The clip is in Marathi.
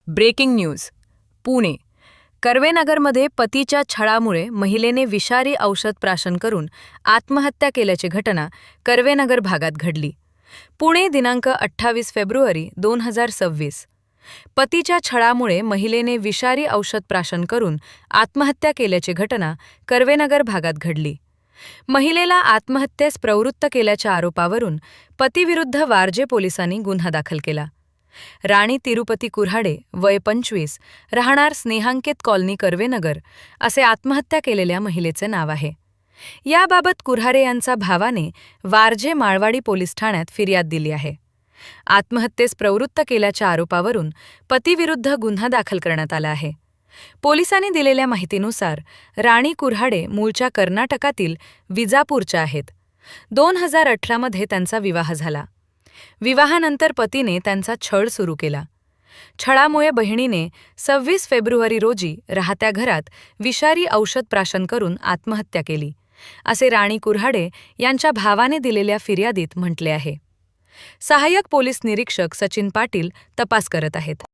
Breaking news. पुणे. कर्वेनगरमध्ये पतीच्या छळामुळे महिलेने विषारी औषध प्राशन करून आत्महत्या केल्याची घटना कर्वेनगर भागात घडली. पुणे दिनांक 28 फेब्रुवारी 2026. पतीच्या छळामुळे महिलेने विषारी औषध प्राशन करून आत्महत्या केल्याची घटना कर्वेनगर भागात घडली. महिलेला आत्महत्येस प्रवृत्त केल्याच्या आरोपावरून पतीविरुद्ध वारजे पोलिसांनी गुन्हा दाखल केला. राणी तिरुपती कुऱ्हाडे, वय 25, राहणार स्नेहांकित कॉलनी कर्वेनगर, असे आत्महत्या केलेल्या महिलेचे नाव आहे. याबाबत कुऱ्हाडे यांचा भावाने वारजे माळवाडी पोलीस ठाण्यात फिर्याद दिली आहे. आत्महत्येस प्रवृत्त केल्याच्या आरोपावरून पतीविरुद्ध गुन्हा दाखल करण्यात आला आहे. पोलिसांनी दिलेल्या माहितीनुसार राणी कुऱ्हाडे मूळच्या कर्नाटकातील विजापूरच्या आहेत. 2018 मध्ये त्यांचा विवाह झाला. विवाहानंतर पतीने त्यांचा छळ सुरू केला. छळामुळे बहिणीने 26 फेब्रुवारी रोजी राहत्या घरात विषारी औषध प्राशन करून आत्महत्या केली, असे राणी कुऱ्हाडे यांच्या भावाने दिलेल्या फिर्यादीत म्हटले आहे. सहाय्यक पोलीस निरीक्षक सचिन पाटील तपास करत आहेत.